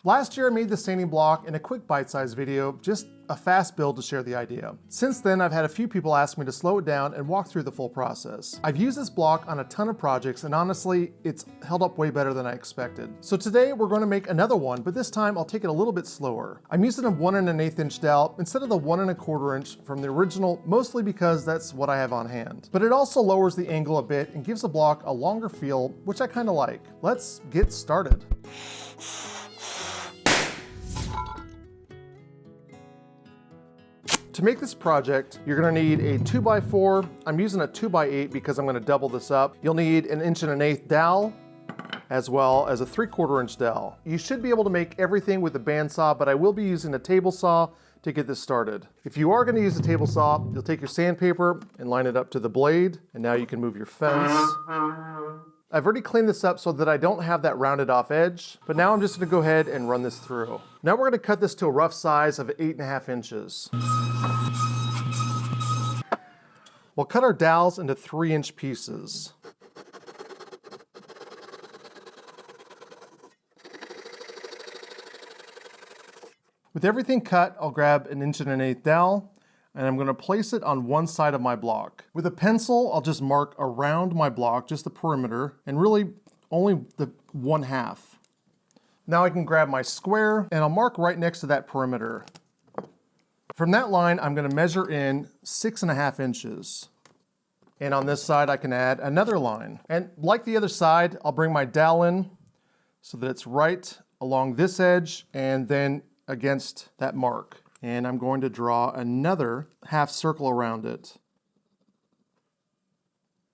Last year I made the sanding block in a quick bite-sized video, just a fast build to share the idea. Since then I've had a few people ask me to slow it down and walk through the full process. I've used this block on a ton of projects and honestly it's held up way better than I expected. So today we're going to make another one, but this time I'll take it a little bit slower. I'm using a 1 1/8 inch dowel instead of the 1 1/4 inch from the original, mostly because that's what I have on hand. But it also lowers the angle a bit and gives the block a longer feel, which I kind of like. Let's get started. To make this project, you're gonna need a 2x4. I'm using a 2x8 because I'm gonna double this up. You'll need an 1 1/8 dowel, as well as a 3/4 inch dowel. You should be able to make everything with a bandsaw, but I will be using a table saw to get this started. If you are gonna use a table saw, you'll take your sandpaper and line it up to the blade, and now you can move your fence. I've already cleaned this up so that I don't have that rounded off edge, but now I'm just gonna go ahead and run this through. Now we're gonna cut this to a rough size of 8.5 inches. We'll cut our dowels into 3-inch pieces. With everything cut, I'll grab an 1 1/8 dowel, and I'm gonna place it on one side of my block. With a pencil, I'll just mark around my block, just the perimeter, and really only the 1/2. Now I can grab my square, and I'll mark right next to that perimeter. From that line, I'm gonna measure in 6.5 inches. And on this side, I can add another line. And like the other side, I'll bring my dowel in so that it's right along this edge and then against that mark. And I'm going to draw another half circle around it.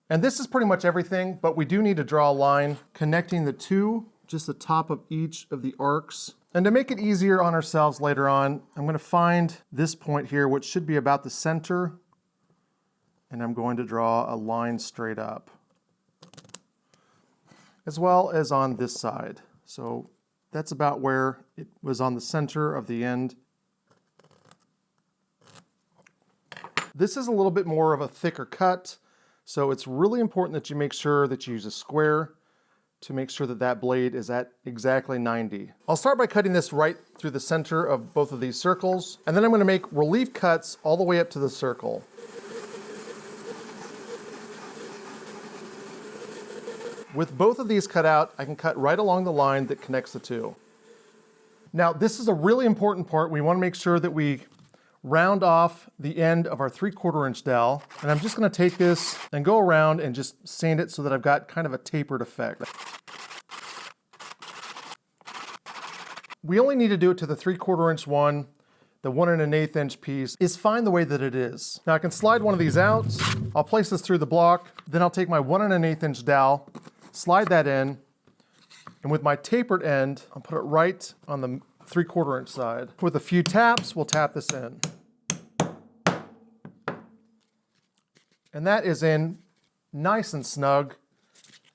And this is pretty much everything, but we do need to draw a line connecting the two, just the top of each of the arcs. And to make it easier on ourselves later on, I'm going to find this point here, which should be about the center, and I'm going to draw a line straight up, as well as on this side. So that's about where it was on the center of the end. This is a little bit more of a thicker cut, so it's really important that you make sure that you use a square to make sure that that blade is at exactly 90. I'll start by cutting this right through the center of both of these circles, and then I'm going to make relief cuts all the way up to the circle. With both of these cut out, I can cut right along the line that connects the two. Now, this is a really important part. We want to make sure that we round off the end of our 3/4 inch dowel, and I'm just going to take this and go around and just sand it so that I've got kind of a tapered effect. We only need to do it to the 3/4 inch one. The 1 1/8 inch piece is fine the way that it is. Now I can slide one of these out. I'll place this through the block. Then I'll take my 1 1/8 inch dowel, slide that in, and with my tapered end, I'll put it right on the 3/4 inch side. With a few taps, we'll tap this in. And that is in nice and snug.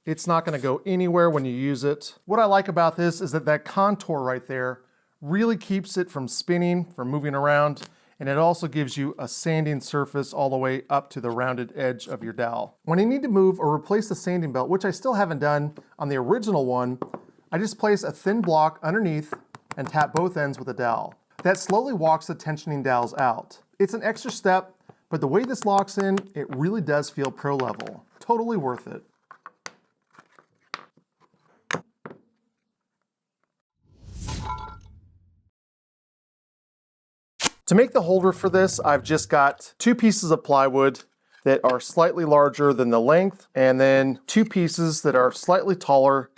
It's not going to go anywhere when you use it. What I like about this is that that contour right there really keeps it from spinning, from moving around, and it also gives you a sanding surface all the way up to the rounded edge of your dowel. When you need to move or replace the sanding belt, which I still haven't done on the original one, I just place a thin block underneath and tap both ends with a dowel. That slowly walks the tensioning dowels out. It's an extra step, but the way this locks in, it really does feel pro level. Totally worth it. To make the holder for this, I've just got 2 pieces of plywood that are slightly larger than the length, and then 2 pieces that are slightly taller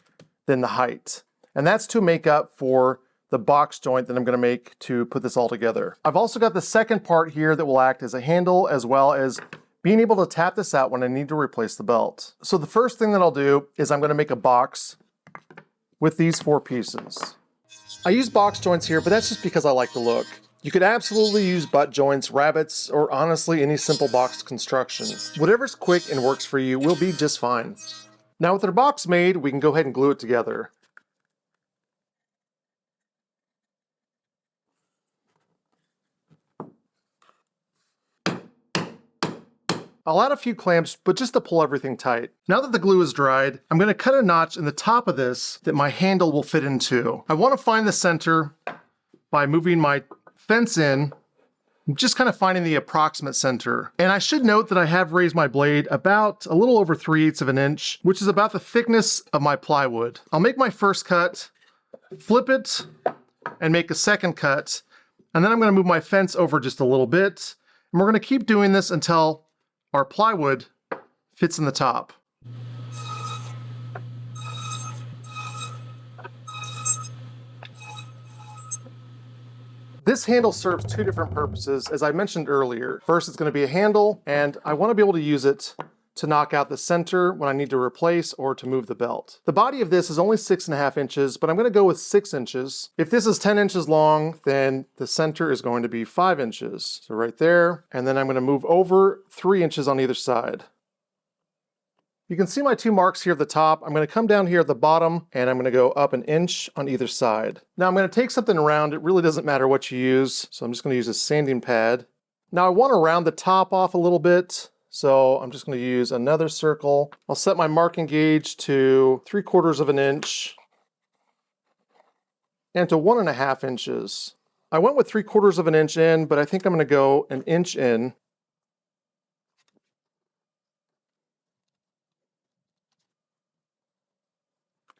than the height. And that's to make up for the box joint that I'm going to make to put this all together. I've also got the second part here that will act as a handle, as well as being able to tap this out when I need to replace the belt. So the first thing that I'll do is I'm going to make a box with these 4 pieces. I use box joints here, but that's just because I like the look. You could absolutely use butt joints, rabbets, or honestly any simple box construction. Whatever's quick and works for you will be just fine. Now with our box made, we can go ahead and glue it together. I'll add a few clamps, but just to pull everything tight. Now that the glue is dried, I'm going to cut a notch in the top of this that my handle will fit into. I want to find the center by moving my fence in, just kind of finding the approximate center. And I should note that I have raised my blade about a little over 3/8 of an inch, which is about the thickness of my plywood. I'll make my first cut, flip it, and make a second cut. And then I'm going to move my fence over just a little bit. And we're going to keep doing this until our plywood fits in the top. This handle serves two different purposes, as I mentioned earlier. First, it's going to be a handle, and I want to be able to use it to knock out the center when I need to replace or to move the belt. The body of this is only 6.5 inches, but I'm going to go with 6 inches. If this is 10 inches long, then the center is going to be 5 inches. So right there, and then I'm going to move over 3 inches on either side. You can see my two marks here at the top. I'm going to come down here at the bottom, and I'm going to go up 1 inch on either side. Now I'm going to take something round. It really doesn't matter what you use, so I'm just going to use a sanding pad. Now I want to round the top off a little bit, so I'm just going to use another circle. I'll set my marking gauge to 3/4 of an inch and to 1.5 inches. I went with 3/4 of an inch in, but I think I'm going to go 1 inch in.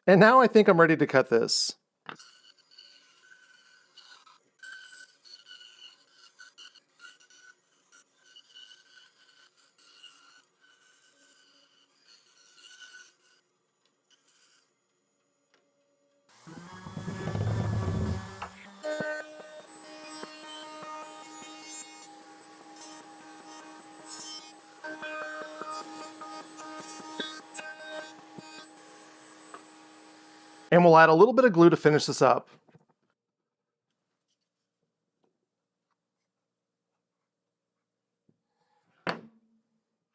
And now I think I'm ready to cut this. And we'll add a little bit of glue to finish this up.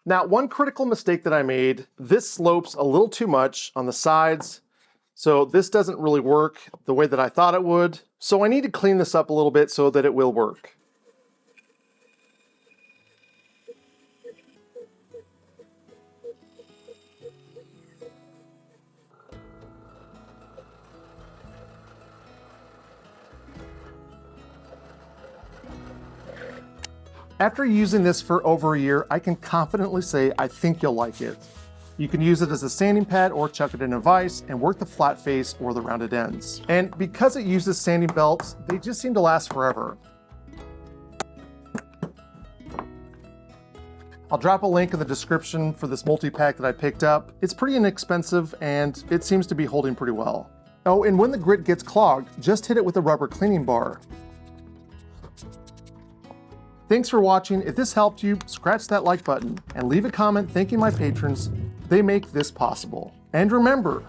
Now, one critical mistake that I made, this slopes a little too much on the sides, so this doesn't really work the way that I thought it would. So I need to clean this up a little bit so that it will work. After using this for over a year, I can confidently say I think you'll like it. You can use it as a sanding pad or chuck it in a vise and work the flat face or the rounded ends. And because it uses sanding belts, they just seem to last forever. I'll drop a link in the description for this multi-pack that I picked up. It's pretty inexpensive and it seems to be holding pretty well. Oh, and when the grit gets clogged, just hit it with a rubber cleaning bar. Thanks for watching. If this helped you, scratch that like button and leave a comment thanking my patrons. They make this possible. And remember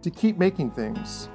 to keep making things.